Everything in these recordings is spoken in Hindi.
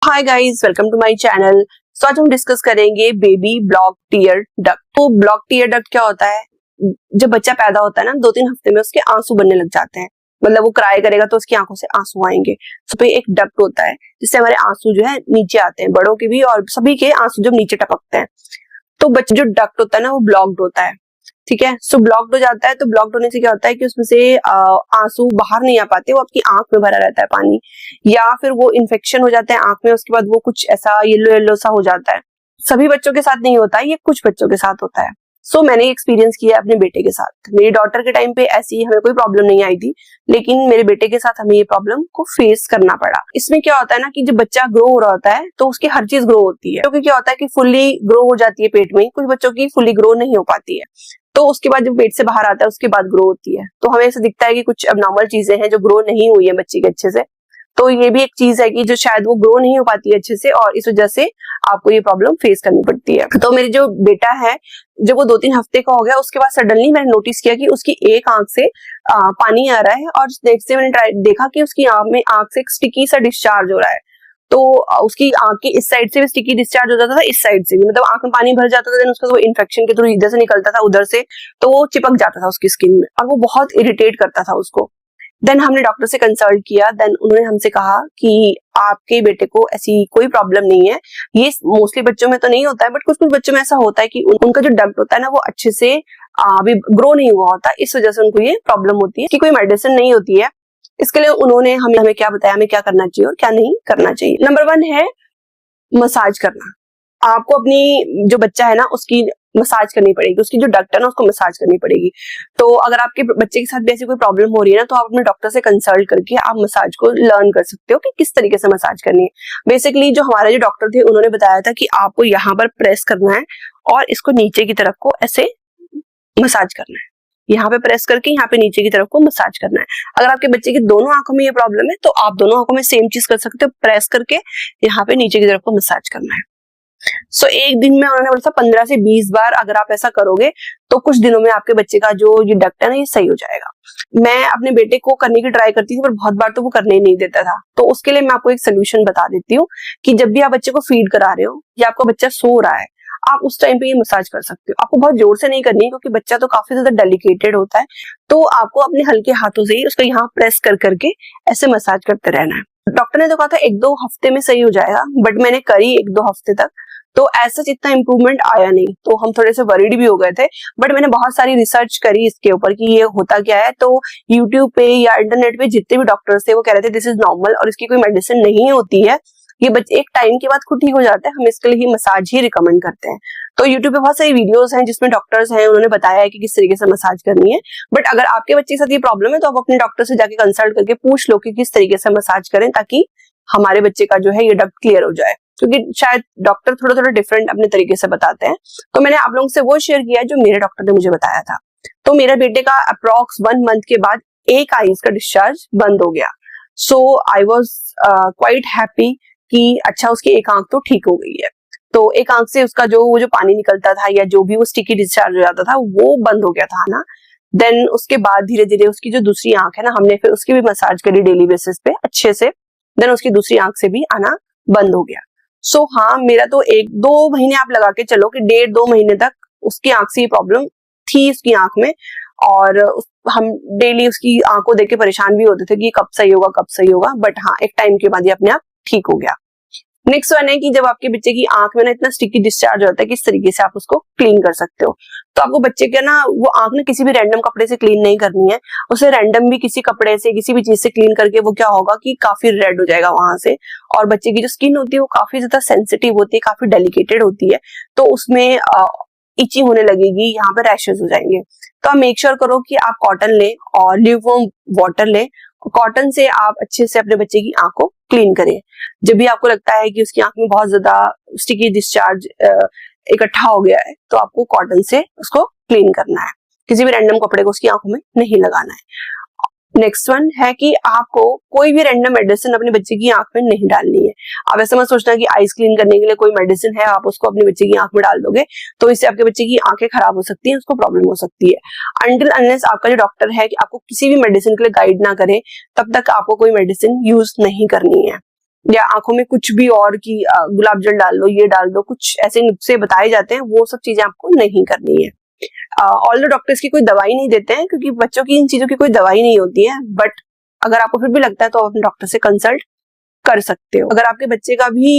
Hi guys, welcome to my channel. So आज हम डिस्कस करेंगे बेबी ब्लॉक टीयर डक्ट। तो ब्लॉक टीयर डक्ट क्या होता है? जब बच्चा पैदा होता है ना, 2-3 हफ्ते में उसके आंसू बनने लग जाते हैं। मतलब वो क्राई करेगा तो उसकी आंखों से आंसू आएंगे। तो एक डक्ट होता है जिससे हमारे आंसू जो है नीचे आते हैं, बड़ों के भी और सभी के आंसू जब नीचे टपकते हैं तो बच्चे जो डक्ट होता है ना वो ब्लॉक्ड होता है। ठीक है, सो ब्लॉक्ड हो जाता है। तो ब्लॉक्ड होने से क्या होता है कि उसमें से आंसू बाहर नहीं आ पाते, वो आपकी आंख में भरा रहता है पानी, या फिर वो इन्फेक्शन हो जाता है आंख में। उसके बाद वो कुछ ऐसा येलो येलो सा हो जाता है। सभी बच्चों के साथ नहीं होता है, ये कुछ बच्चों के साथ होता है। सो मैंने एक्सपीरियंस किया अपने बेटे के साथ। मेरी डॉटर के टाइम पे ऐसी हमें कोई प्रॉब्लम नहीं आई थी, लेकिन मेरे बेटे के साथ हमें ये प्रॉब्लम को फेस करना पड़ा। इसमें क्या होता है ना कि जब बच्चा ग्रो हो रहा होता है तो उसकी हर चीज ग्रो होती है, क्योंकि क्या होता है कि फुल्ली ग्रो हो जाती है पेट में, कुछ बच्चों की फुल्ली ग्रो नहीं हो पाती है। तो उसके बाद जब पेट से बाहर आता है उसके बाद ग्रो होती है। तो हमें ऐसा दिखता है कि कुछ अबनॉर्मल चीजें हैं जो ग्रो नहीं हुई है बच्चे के अच्छे से। तो ये भी एक चीज है कि जो शायद वो ग्रो नहीं हो पाती है अच्छे से, और इस वजह से आपको ये प्रॉब्लम फेस करनी पड़ती है। तो मेरे जो बेटा है, जब वो 2-3 हफ्ते का हो गया उसके बाद सडनली मैंने नोटिस किया कि उसकी एक आंख से पानी आ रहा है, और नेक्स्ट डे मैंने देखा कि उसकी आंख से एक स्टिकी सा डिस्चार्ज हो रहा है। तो उसकी आंख की इस साइड से भी स्टिकी डिस्चार्ज हो जाता था, इस साइड से भी, मतलब आंख में पानी भर जाता था, देन उसका वो इन्फेक्शन के थ्रू इधर से निकलता था उधर से, तो वो चिपक जाता था उसकी स्किन में और वो बहुत इरिटेट करता था उसको। देन हमने डॉक्टर से कंसल्ट किया। देन उन्होंने हमसे कहा कि आपके बेटे को ऐसी कोई प्रॉब्लम नहीं है। ये मोस्टली बच्चों में तो नहीं होता है, बट कुछ कुछ बच्चों में ऐसा होता है कि उनका जो डक्ट होता है ना वो अच्छे से अभी ग्रो नहीं हुआ होता, इस वजह से उनको ये प्रॉब्लम होती है। कि कोई मेडिसिन नहीं होती है इसके लिए। उन्होंने हमें क्या बताया, हमें क्या करना चाहिए और क्या नहीं करना चाहिए। नंबर 1 है मसाज करना। आपको अपनी जो बच्चा है ना उसकी मसाज करनी पड़ेगी, उसकी जो डक्ट है ना उसको मसाज करनी पड़ेगी। तो अगर आपके बच्चे के साथ भी ऐसी कोई प्रॉब्लम हो रही है ना, तो आप अपने डॉक्टर से कंसल्ट करके आप मसाज को लर्न कर सकते हो कि किस तरीके से मसाज करनी है। बेसिकली जो हमारे जो डॉक्टर थे उन्होंने बताया था कि आपको यहाँ पर प्रेस करना है और इसको नीचे की तरफ को ऐसे मसाज करना है। यहाँ पे प्रेस करके यहाँ पे नीचे की तरफ को मसाज करना है। अगर आपके बच्चे की दोनों आंखों में ये प्रॉब्लम है तो आप दोनों आंखों में सेम चीज कर सकते हो, प्रेस करके यहाँ पे नीचे की तरफ को मसाज करना है। सो एक दिन में उन्होंने बोला 15 से 20 बार अगर आप ऐसा करोगे तो कुछ दिनों में आपके बच्चे का जो ये डक्ट है ना ये सही हो जाएगा। मैं अपने बेटे को करने की ट्राई करती थी, पर बहुत बार तो वो करने ही नहीं देता था। तो उसके लिए मैं आपको एक सोल्यूशन बता देती हूँ कि जब भी आप बच्चे को फीड करा रहे हो या आपका बच्चा सो रहा है, आप उस टाइम पे ये मसाज कर सकते हो। आपको बहुत जोर से नहीं करनी है क्योंकि बच्चा तो काफी ज्यादा डेलिकेटेड होता है। तो आपको अपने हल्के हाथों से ही उसको यहाँ प्रेस कर करके ऐसे मसाज करते रहना है। डॉक्टर ने तो कहा था 1-2 हफ्ते में सही हो जाएगा, बट मैंने करी 1-2 हफ्ते तक, तो ऐसा इतना इंप्रूवमेंट आया नहीं। तो हम थोड़े से वरीड भी हो गए थे, बट मैंने बहुत सारी रिसर्च करी इसके ऊपर कि ये होता क्या है। तो यूट्यूब पे या इंटरनेट पे जितने भी डॉक्टर्स थे वो कह रहे थे दिस इज नॉर्मल और इसकी कोई मेडिसिन नहीं होती है, ये बच्चे एक टाइम के बाद खुद ठीक हो जाता है, हम इसके लिए ही मसाज ही रिकमेंड करते हैं। तो यूट्यूब पे बहुत सारी वीडियोस हैं जिसमें डॉक्टर्स हैं, उन्होंने बताया है कि किस तरीके से मसाज करनी है। बट अगर आपके बच्चे के साथ ये प्रॉब्लम है तो आप अपने डॉक्टर से जाके कंसल्ट करके पूछ लो कि किस तरीके से मसाज करें, ताकि हमारे बच्चे का जो है ये डक्ट क्लियर हो जाए, क्योंकि शायद डॉक्टर थोड़ा थोड़ा डिफरेंट अपने तरीके से बताते हैं। तो मैंने आप लोगों से वो शेयर किया जो मेरे डॉक्टर ने मुझे बताया था। तो मेरे बेटे का अप्रॉक्स 1 मंथ के बाद एक आईज का डिस्चार्ज बंद हो गया। सो आई वॉज क्वाइट हैप्पी कि अच्छा उसकी एक आंख तो ठीक हो गई है। तो एक आंख से उसका वो जो पानी निकलता था या जो भी वो स्टिकी डिस्चार्ज हो जाता था वो बंद हो गया था ना। देन उसके बाद धीरे धीरे उसकी जो दूसरी आंख है ना, हमने फिर उसकी भी मसाज करी डेली बेसिस पे अच्छे से। देन उसकी दूसरी आंख से भी आना बंद हो गया। सो हाँ, मेरा तो 1-2 महीने आप लगा के चलो कि 1.5-2 महीने तक उसकी आंख से ये प्रॉब्लम थी उसकी आंख में, और हम डेली उसकी आंख को देख के परेशान भी होते थे कि कब सही होगा कब सही होगा। बट हाँ, एक टाइम के बाद ये अपने आप ठीक हो गया। नेक्स्ट वन है कि जब आपके बच्चे की आंख में ना इतना स्टिकी डिस्चार्ज होता है, किस तरीके से आप उसको क्लीन कर सकते हो। तो आपको बच्चे के ना वो आंख ना किसी भी रैंडम कपड़े से क्लीन नहीं करनी है, उसे रैंडम भी किसी कपड़े से किसी भी चीज से क्लीन करके वो क्या होगा कि काफी रेड हो जाएगा वहां से। और बच्चे की जो स्किन होती है वो काफी ज्यादा सेंसिटिव होती है, काफी डेलिकेटेड होती है, तो उसमें इची होने लगेगी, यहाँ पे रैशेस हो जाएंगे। तो आप मेक श्योर करो कि आप कॉटन ले और ल्यूकवार्म वाटर ले, कॉटन से आप अच्छे से अपने बच्चे की आंख को क्लीन करें। जब भी आपको लगता है कि उसकी आंख में बहुत ज्यादा स्टिकी डिस्चार्ज इकट्ठा हो गया है तो आपको कॉटन से उसको क्लीन करना है, किसी भी रैंडम कपड़े को उसकी आंखों में नहीं लगाना है। नेक्स्ट वन है कि आपको कोई भी रैंडम मेडिसिन अपने बच्चे की आंख में नहीं डालनी है। आप ऐसा मत सोचना कि आइस क्लीन करने के लिए कोई मेडिसिन है आप उसको अपने बच्चे की आंख में डाल दोगे तो इससे आपके बच्चे की आंखें खराब हो सकती है, उसको प्रॉब्लम हो सकती है। अनटिल अनलेस आपका जो डॉक्टर है कि आपको किसी भी मेडिसिन के लिए गाइड ना करे तब तक आपको कोई मेडिसिन यूज नहीं करनी है। या आंखों में कुछ भी और की गुलाब जल डाल लो, ये डाल दो, कुछ ऐसे नुस्खे बताए जाते हैं, वो सब चीजें आपको नहीं करनी है। ऑल द डॉक्टर्स की कोई दवाई नहीं देते हैं क्योंकि बच्चों की इन चीजों की कोई दवाई नहीं होती है, बट अगर आपको फिर भी लगता है तो आप अपने डॉक्टर से कंसल्ट कर सकते हो। अगर आपके बच्चे का भी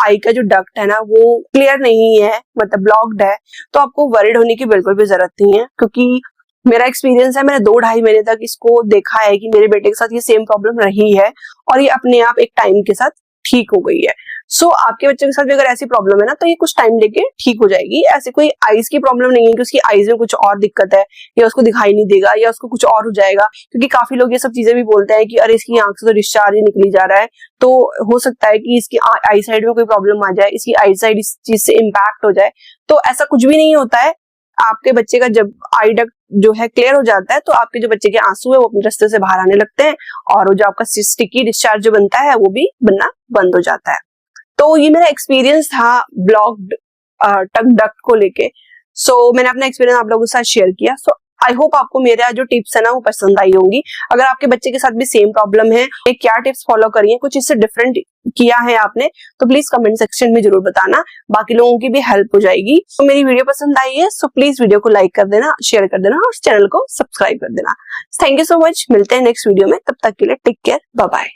आई का जो डक्ट है ना वो क्लियर नहीं है, मतलब ब्लॉक्ड है, तो आपको वरीड होने की बिल्कुल भी जरूरत नहीं है, क्योंकि मेरा एक्सपीरियंस है, मैंने 2-2.5 महीने तक इसको देखा है कि मेरे बेटे के साथ ये सेम प्रॉब्लम रही है और ये अपने आप एक टाइम के साथ ठीक हो गई है। सो आपके बच्चे के साथ भी अगर ऐसी प्रॉब्लम है ना तो ये कुछ टाइम लेके ठीक हो जाएगी। ऐसे कोई आईज की प्रॉब्लम नहीं है कि उसकी आईज में कुछ और दिक्कत है या उसको दिखाई नहीं देगा या उसको कुछ और हो जाएगा, क्योंकि काफी लोग ये सब चीजें भी बोलते हैं कि अरे इसकी आंख से तो डिस्चार्ज ही निकली जा रहा है, तो हो सकता है कि इसकी आई साइड में कोई प्रॉब्लम आ जाए, इसकी आई साइड इस चीज से इम्पैक्ट हो जाए। तो ऐसा कुछ भी नहीं होता है। आपके बच्चे का जब आई डक्ट जो है क्लियर हो जाता है तो आपके जो बच्चे के आंसू है वो अपने रास्ते से बाहर आने लगते हैं और जो आपका स्टिकी डिस्चार्ज जो बनता है वो भी बनना बंद हो जाता है। तो ये मेरा एक्सपीरियंस था ब्लॉक्ड टंग डक्ट को लेके। सो मैंने अपना एक्सपीरियंस आप लोगों के साथ शेयर किया। सो आई होप आपको मेरा जो टिप्स है ना वो पसंद आई होंगी। अगर आपके बच्चे के साथ भी सेम प्रॉब्लम है, क्या टिप्स फॉलो करिए, कुछ इससे डिफरेंट किया है आपने, तो प्लीज कमेंट सेक्शन में जरूर बताना, बाकी लोगों की भी हेल्प हो जाएगी। तो मेरी वीडियो पसंद आई है सो प्लीज वीडियो को लाइक कर देना, शेयर कर देना और चैनल को सब्सक्राइब कर देना। थैंक यू सो मच, मिलते हैं नेक्स्ट वीडियो में, तब तक के लिए टेक केयर, बाय बाय।